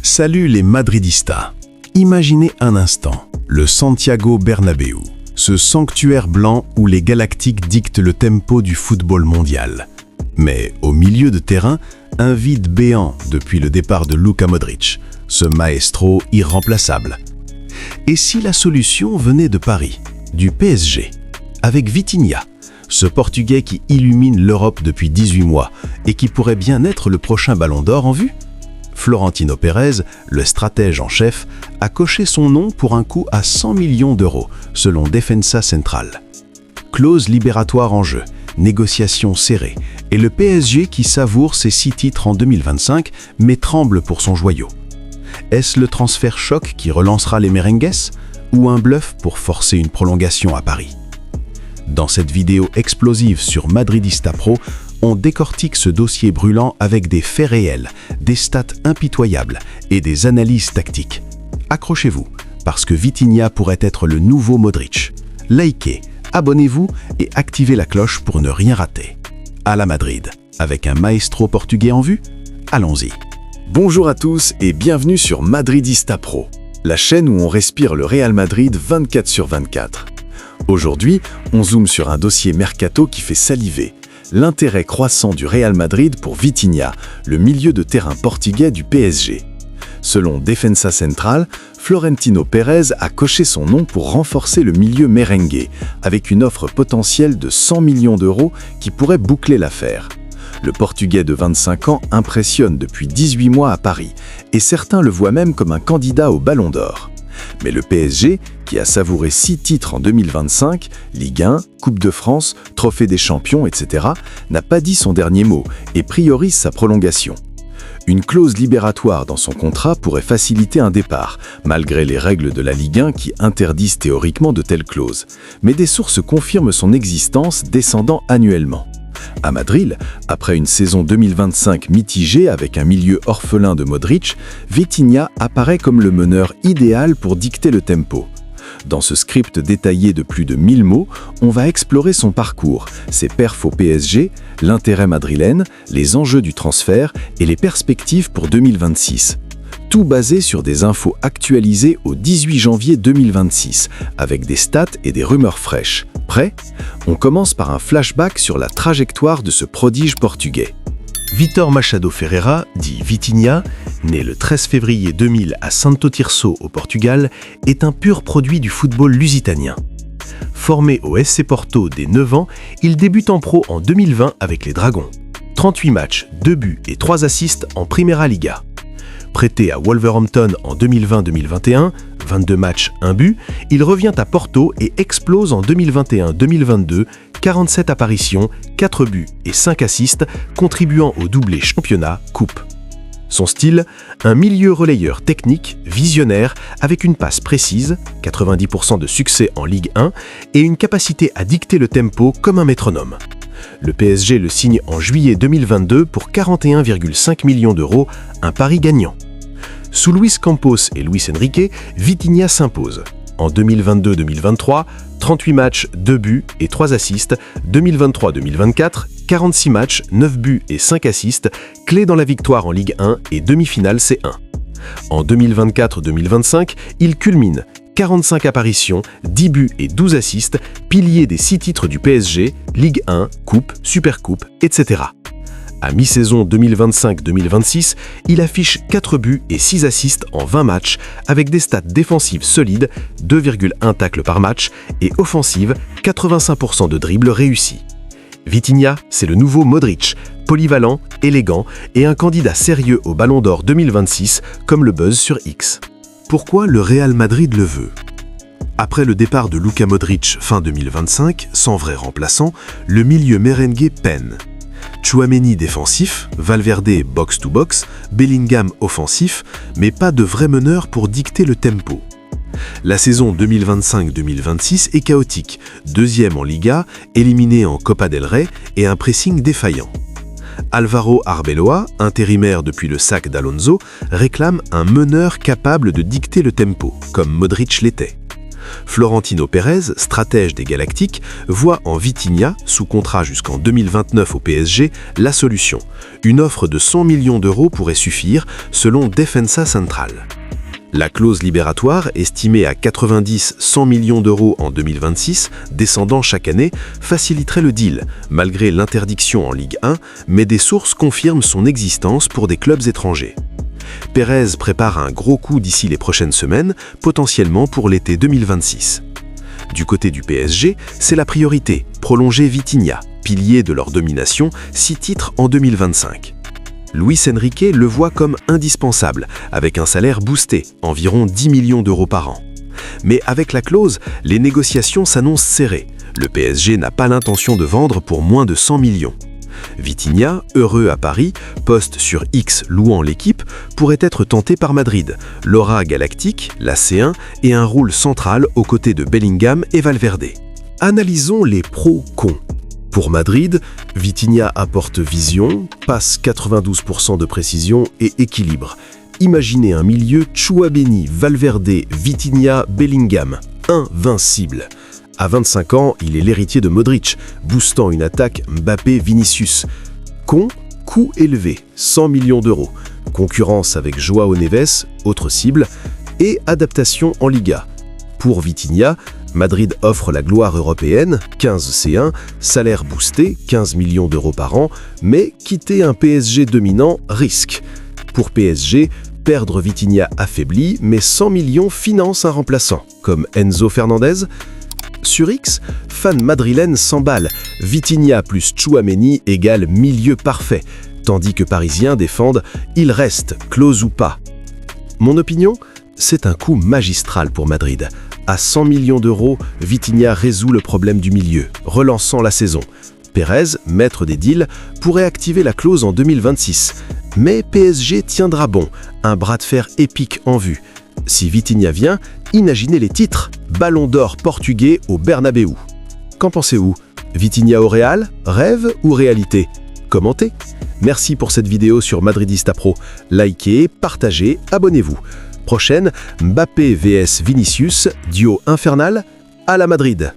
Salut les Madridistas. Imaginez un instant le Santiago Bernabéu, ce sanctuaire blanc où les Galactiques dictent le tempo du football mondial. Mais au milieu de terrain, un vide béant depuis le départ de Luka Modric, ce maestro irremplaçable. Et si la solution venait de Paris, du PSG, avec Vitinha, ce Portugais qui illumine l'Europe depuis 18 mois et qui pourrait bien être le prochain Ballon d'Or en vue? Florentino Pérez, le stratège en chef, a coché son nom pour un coût à 100 millions d'euros, selon Defensa Central. Clause libératoire en jeu, négociations serrées, et le PSG qui savoure ses 6 titres en 2025, mais tremble pour son joyau. Est-ce le transfert choc qui relancera les merengues, ou un bluff pour forcer une prolongation à Paris? Dans cette vidéo explosive sur Madridista Pro, on décortique ce dossier brûlant avec des faits réels, des stats impitoyables et des analyses tactiques. Accrochez-vous, parce que Vitinha pourrait être le nouveau Modric. Likez, abonnez-vous et activez la cloche pour ne rien rater. À la Madrid, avec un maestro portugais en vue? Allons-y. Bonjour à tous et bienvenue sur Madridista Pro, la chaîne où on respire le Real Madrid 24/24. Aujourd'hui, on zoome sur un dossier mercato qui fait saliver. L'intérêt croissant du Real Madrid pour Vitinha, le milieu de terrain portugais du PSG. Selon Defensa Central, Florentino Pérez a coché son nom pour renforcer le milieu merengue, avec une offre potentielle de 100 millions d'euros qui pourrait boucler l'affaire. Le Portugais de 25 ans impressionne depuis 18 mois à Paris, et certains le voient même comme un candidat au Ballon d'Or. Mais le PSG, qui a savouré 6 titres en 2025, Ligue 1, Coupe de France, Trophée des Champions, etc., n'a pas dit son dernier mot et priorise sa prolongation. Une clause libératoire dans son contrat pourrait faciliter un départ, malgré les règles de la Ligue 1 qui interdisent théoriquement de telles clauses. Mais des sources confirment son existence descendant annuellement. À Madrid, après une saison 2025 mitigée avec un milieu orphelin de Modric, Vitinha apparaît comme le meneur idéal pour dicter le tempo. Dans ce script détaillé de plus de 1000 mots, on va explorer son parcours, ses perfs au PSG, l'intérêt madrilène, les enjeux du transfert et les perspectives pour 2026. Tout basé sur des infos actualisées au 18 janvier 2026, avec des stats et des rumeurs fraîches. Prêt? On commence par un flashback sur la trajectoire de ce prodige portugais. Vitor Machado Ferreira, dit Vitinha, né le 13 février 2000 à Santo Tirso au Portugal, est un pur produit du football lusitanien. Formé au SC Porto dès 9 ans, il débute en pro en 2020 avec les Dragons. 38 matchs, 2 buts et 3 assists en Primera Liga. Prêté à Wolverhampton en 2020-2021, 22 matchs, 1 but, il revient à Porto et explose en 2021-2022, 47 apparitions, 4 buts et 5 assists, contribuant au doublé championnat-coupe. Son style, un milieu relayeur technique, visionnaire, avec une passe précise, 90% de succès en Ligue 1, et une capacité à dicter le tempo comme un métronome. Le PSG le signe en juillet 2022 pour 41,5 millions d'euros, un pari gagnant. Sous Luis Campos et Luis Enrique, Vitinha s'impose. En 2022-2023, 38 matchs, 2 buts et 3 assists. 2023-2024, 46 matchs, 9 buts et 5 assists, clé dans la victoire en Ligue 1 et demi-finale C1. En 2024-2025, il culmine 45 apparitions, 10 buts et 12 assists, pilier des 6 titres du PSG, Ligue 1, Coupe, Supercoupe, etc. À mi-saison 2025-2026, il affiche 4 buts et 6 assists en 20 matchs, avec des stats défensives solides, 2,1 tacles par match, et offensives, 85% de dribbles réussis. Vitinha, c'est le nouveau Modric, polyvalent, élégant et un candidat sérieux au Ballon d'Or 2026, comme le buzz sur X. Pourquoi le Real Madrid le veut? Après le départ de Luka Modric fin 2025, sans vrai remplaçant, le milieu merengue peine. Tchouaméni défensif, Valverde box-to-box, Bellingham offensif, mais pas de vrai meneur pour dicter le tempo. La saison 2025-2026 est chaotique, deuxième en Liga, éliminé en Copa del Rey et un pressing défaillant. Álvaro Arbeloa, intérimaire depuis le sac d'Alonso, réclame un meneur capable de dicter le tempo, comme Modric l'était. Florentino Pérez, stratège des Galactiques, voit en Vitinha, sous contrat jusqu'en 2029 au PSG, la solution. Une offre de 100 millions d'euros pourrait suffire, selon Defensa Central. La clause libératoire, estimée à 90-100 millions d'euros en 2026, descendant chaque année, faciliterait le deal, malgré l'interdiction en Ligue 1, mais des sources confirment son existence pour des clubs étrangers. Pérez prépare un gros coup d'ici les prochaines semaines, potentiellement pour l'été 2026. Du côté du PSG, c'est la priorité, prolonger Vitinha, pilier de leur domination, 6 titres en 2025. Luis Enrique le voit comme indispensable, avec un salaire boosté, environ 10 millions d'euros par an. Mais avec la clause, les négociations s'annoncent serrées. Le PSG n'a pas l'intention de vendre pour moins de 100 millions. Vitinha, heureux à Paris, poste sur X louant l'équipe, pourrait être tenté par Madrid, l'aura galactique, la C1 et un rôle central aux côtés de Bellingham et Valverde. Analysons les pros-cons. Pour Madrid, Vitinha apporte vision, passe 92% de précision et équilibre. Imaginez un milieu Tchouaméni, Valverde, Vitinha, Bellingham, invincible. À 25 ans, il est l'héritier de Modric, boostant une attaque Mbappé-Vinicius. Coût élevé, 100 millions d'euros. Concurrence avec Joao Neves, autre cible, et adaptation en Liga. Pour Vitinha, Madrid offre la gloire européenne, 15 C1, salaire boosté, 15 millions d'euros par an, mais quitter un PSG dominant, risque. Pour PSG, perdre Vitinha affaibli, mais 100 millions finance un remplaçant, comme Enzo Fernandez. Sur X, fans madrilènes s'emballent, Vitinha plus Tchouaméni égale milieu parfait, tandis que Parisiens défendent « il reste, clause ou pas ». Mon opinion, c'est un coup magistral pour Madrid. À 100 millions d'euros, Vitinha résout le problème du milieu, relançant la saison. Pérez, maître des deals, pourrait activer la clause en 2026. Mais PSG tiendra bon, un bras de fer épique en vue. Si Vitinha vient, imaginez les titres. Ballon d'or portugais au Bernabéu. Qu'en pensez-vous? Vitinha au Real, rêve ou réalité? Commentez. Merci pour cette vidéo sur Madridista Pro. Likez, partagez, abonnez-vous. Prochaine, Mbappé vs Vinicius, duo infernal à la Madrid.